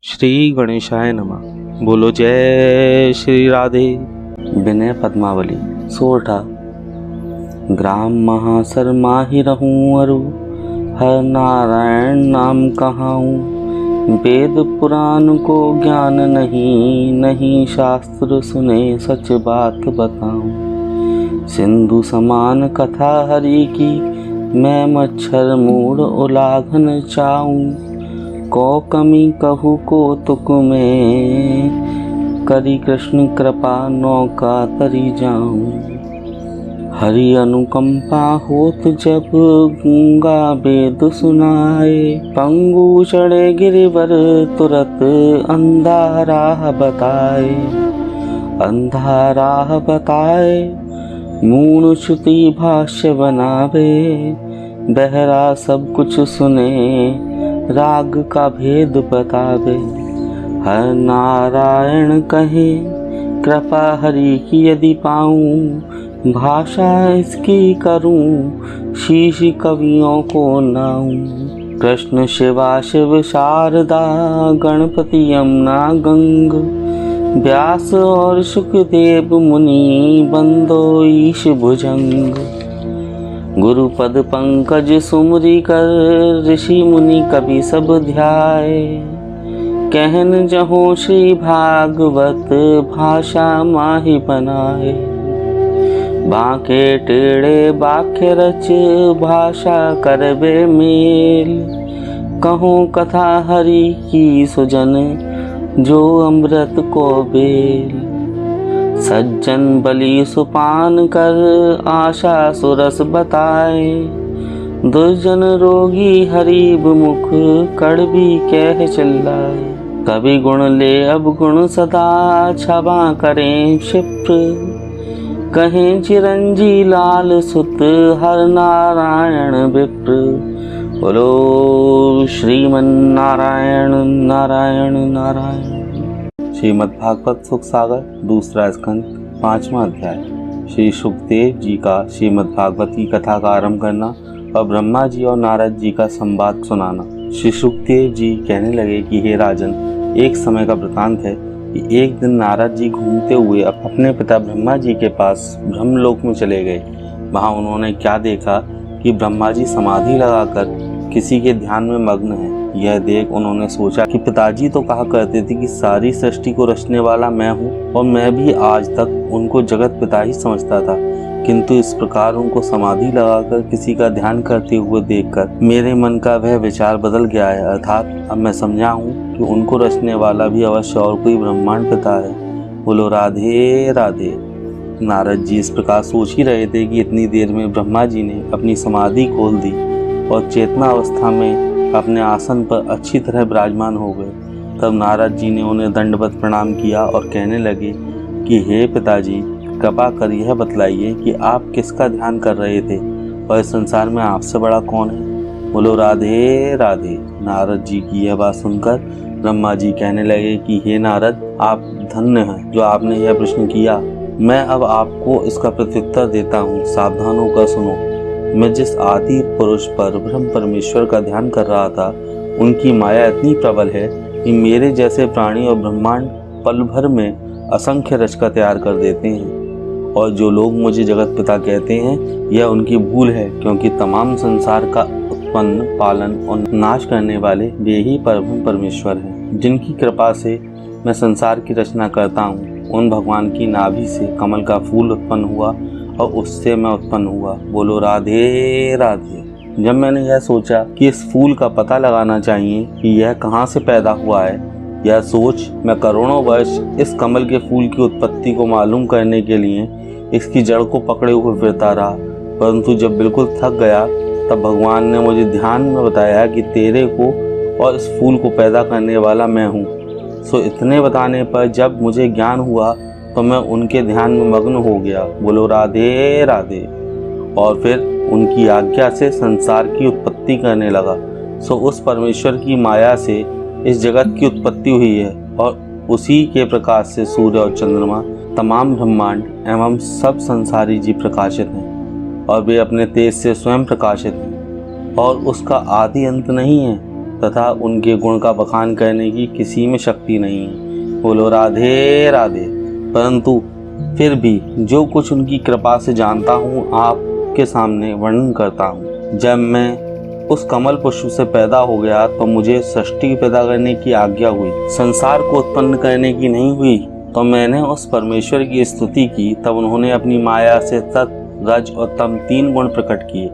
श्री गणेशाय नमः। बोलो जय श्री राधे। विनय पद्मावली सोरठा। ग्राम महासर माहि रहूं अरु, हर नारायण नाम कहाऊं। वेद पुराण को ज्ञान नहीं, नहीं शास्त्र सुने सच बात बताऊं। सिंधु समान कथा हरि की, मैं मच्छर मूढ़ उलाघन चाऊं। को कमी कहू को तुक में, करी कृष्ण कृपा नौका तरी जाऊं। हरि अनुकंपा होत जब, गूंगा वेद सुनाए। पंगु चढ़े गिरिवर तुरत, अंधा राह बताए। अंधा राह बताए, मूढ़ श्रुति भाष्य बनावे। बहरा सब कुछ सुने, राग का भेद बतावे। हर नारायण कहे, कृपा हरि की यदि पाऊं। भाषा इसकी करूं, शीश कवियों को नाऊं। कृष्ण शिवा शिव शारदा, गणपति यमुना गंग। व्यास और सुखदेव मुनि, बंदो ईश भुजंग। गुरुपद पंकज सुमरी कर, ऋषि मुनि कवि सब ध्याए। कहन जहो श्री भागवत, भाषा माहि बनाए। बांके टेढ़े बाख्य रच, भाषा करबे मेल। कहो कथा हरि की सुजन, जो अमृत को बेल। सज्जन बलि सुपान कर, आशा सुरस बताए। दुर्जन रोगी हरि मुख, कड़वी कह चिल्लाए। कवि गुण ले अब गुण सदा, क्षमा करें क्षिप्र। कहें चिरंजी लाल सुत, हर नारायण विप्र। बोलो श्रीमन नारायण नारायण नारायण। श्रीमद्भागवत सुख सागर दूसरा स्कंद 5वां अध्याय। श्री सुखदेव जी का श्रीमद्भागवत की कथा का आरंभ करना और ब्रह्मा जी और नारद जी का संवाद सुनाना। श्री सुखदेव जी कहने लगे कि हे राजन, एक समय का वृतांत है कि एक दिन नारद जी घूमते हुए अपने पिता ब्रह्मा जी के पास ब्रह्मलोक में चले गए। वहाँ उन्होंने क्या देखा कि ब्रह्मा जी समाधि लगाकर किसी के ध्यान में मग्न हैं। यह देख उन्होंने सोचा कि पिताजी तो कहा करते थे कि सारी सृष्टि को रचने वाला मैं हूँ, और मैं भी आज तक उनको जगत पिता ही समझता था। किंतु इस प्रकार उनको समाधि लगाकर किसी का ध्यान करते हुए देखकर मेरे मन का वह विचार बदल गया है। अर्थात अब मैं समझा हूँ कि उनको रचने वाला भी अवश्य और कोई ब्रह्मांड पिता है। बोलो राधे राधे। नारद जी इस प्रकार सोच ही रहे थे कि इतनी देर में ब्रह्मा जी ने अपनी समाधि खोल दी और चेतना अवस्था में अपने आसन पर अच्छी तरह विराजमान हो गए। तब नारद जी ने उन्हें दंडवत प्रणाम किया और कहने लगे कि हे पिताजी, कृपा कर यह बतलाइए कि आप किसका ध्यान कर रहे थे और इस संसार में आपसे बड़ा कौन है। बोलो राधे राधे। नारद जी की यह बात सुनकर ब्रह्मा जी कहने लगे कि हे नारद, आप धन्य हैं जो आपने यह प्रश्न किया। मैं अब आपको इसका प्रत्युत्तर देता हूँ, सावधान होकर सुनो। मैं जिस आदि पुरुष पर ब्रह्म परमेश्वर का ध्यान कर रहा था, उनकी माया इतनी प्रबल है कि मेरे जैसे प्राणी और ब्रह्मांड पल भर में असंख्य रचका तैयार कर देते हैं। और जो लोग मुझे जगत पिता कहते हैं, यह उनकी भूल है, क्योंकि तमाम संसार का उत्पन्न, पालन और नाश करने वाले वे ही परम परमेश्वर हैं, जिनकी कृपा से मैं संसार की रचना करता हूँ। उन भगवान की नाभि से कमल का फूल उत्पन्न हुआ और उससे मैं उत्पन्न हुआ। बोलो राधे राधे। जब मैंने यह सोचा कि इस फूल का पता लगाना चाहिए कि यह कहाँ से पैदा हुआ है, यह सोच मैं करोड़ों वर्ष इस कमल के फूल की उत्पत्ति को मालूम करने के लिए इसकी जड़ को पकड़े हुए फिरता रहा। परंतु जब बिल्कुल थक गया, तब भगवान ने मुझे ध्यान में बताया कि तेरे को और इस फूल को पैदा करने वाला मैं हूँ। सो इतने बताने पर जब मुझे ज्ञान हुआ तो मैं उनके ध्यान में मग्न हो गया। बोलो राधे राधे। और फिर उनकी आज्ञा से संसार की उत्पत्ति करने लगा। सो उस परमेश्वर की माया से इस जगत की उत्पत्ति हुई है, और उसी के प्रकाश से सूर्य और चंद्रमा, तमाम ब्रह्मांड एवं सब संसारी जीव प्रकाशित हैं, और वे अपने तेज से स्वयं प्रकाशित हैं, और उसका आदि अंत नहीं है। तथा उनके गुण का बखान करने की किसी में शक्ति नहीं है। बोलो राधे राधे। परंतु फिर भी जो कुछ उनकी कृपा से जानता हूँ आपके सामने वर्णन करता हूँ। जब मैं उस कमल पुष्प से पैदा हो गया तो मुझे सृष्टि पैदा करने की आज्ञा हुई, संसार को उत्पन्न करने की नहीं हुई। तो मैंने उस परमेश्वर की स्तुति की, तब उन्होंने अपनी माया से सत रज और तम 3 गुण प्रकट किए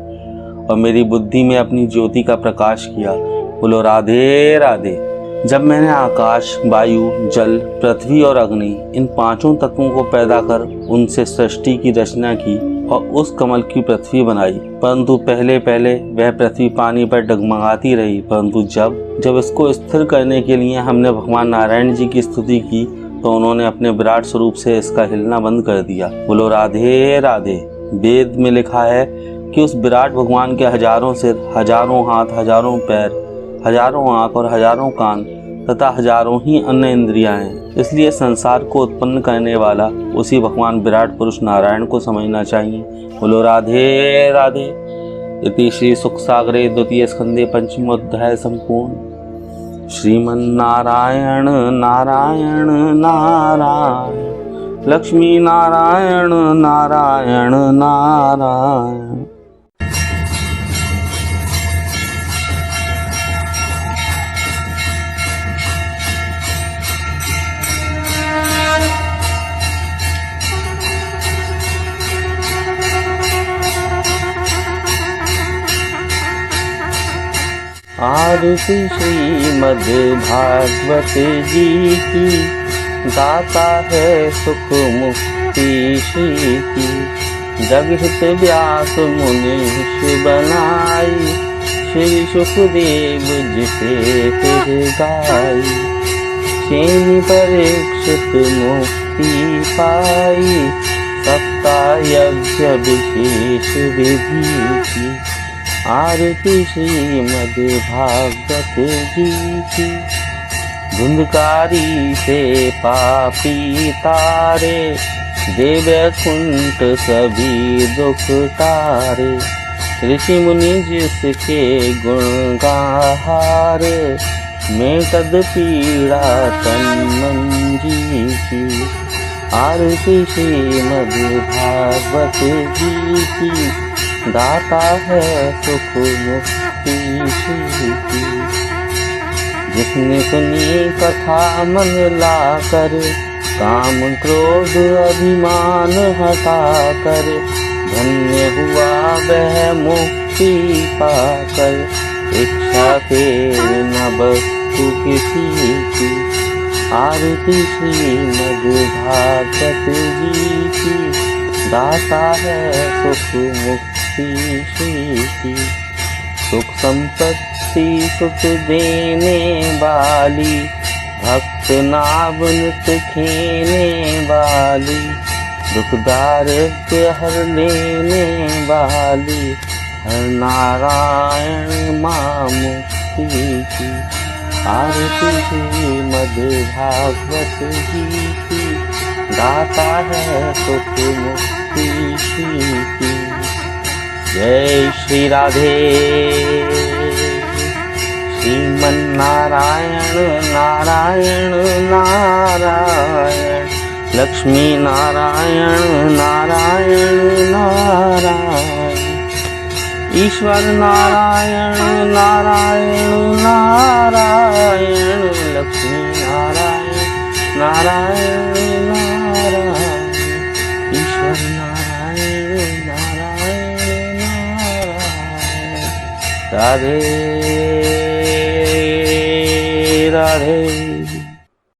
और मेरी बुद्धि में अपनी ज्योति का प्रकाश किया। बोलो राधे राधे। जब मैंने आकाश, वायु, जल, पृथ्वी और अग्नि इन 5 तत्वों को पैदा कर उनसे सृष्टि की रचना की और उस कमल की पृथ्वी बनाई, परंतु पहले पहले वह पृथ्वी पानी पर डगमगाती रही। परंतु जब इसको स्थिर करने के लिए हमने भगवान नारायण जी की स्तुति की तो उन्होंने अपने विराट स्वरूप से इसका हिलना बंद कर दिया। बोलो राधे राधे। वेद में लिखा है कि उस विराट भगवान के हजारों सिर, हजारों हाथ, हजारों पैर, हजारों आँख और हजारों कान तथा हजारों ही अन्य इंद्रियां हैं। इसलिए संसार को उत्पन्न करने वाला उसी भगवान विराट पुरुष नारायण को समझना चाहिए। बोलो राधे राधे। इति श्री सुखसागरे 2 स्कंदे 5 अध्याय संपूर्ण। श्रीमन्नारायण नारायण नारायण, लक्ष्मी नारायण नारायण नारायण। आरती श्रीमद् भागवत जी की, दाता है सुख मुक्ति श्री की। जग हित व्यास मुनीष बनाई, श्री सुखदेव जिसे फिर गाई। श्रेणी परीक्षित मुक्ति पाई, सप्ताह यज्ञ विशेष विधि की। आरती श्रीमद् भागवत जी की। धुंधकारी से पापी तारे, देव कुंठ सभी दुख तारे। ऋषि मुनि जिसके गुण गाहार, मैं कद पीड़ा तन मन जी की। आरती श्रीमद् भागवत जी की, दाता है सुख मुक्ति श्री की। जिसने सुनी कथा मन लाकर, काम क्रोध अभिमान हटा कर। धन्य हुआ वह मुक्ति पाकर, इच्छा फिर न वस्तु किसी की। आरती श्रीमद् भागवत जी की, दाता है सुख मुक्ति श्री की। सुख संपत्ति सुख देने वाली, भक्त नाभ नित खेने वाली। दुख दारिद्र्य हर लेने वाली, हर नारायण माँ मुक्ति की। आरती श्रीमद् भागवत जी की, दाता है सुख मुक्ति श्री की। जय श्री राधे। श्रीमन्नारायण नारायण नारायण, लक्ष्मी नारायण नारायण नारायण। ईश्वर नारायण नारायण नारायण, लक्ष्मी नारायण नारायण नारायण। ईश्वर नारायण नारायण नारायण। राधे राधे।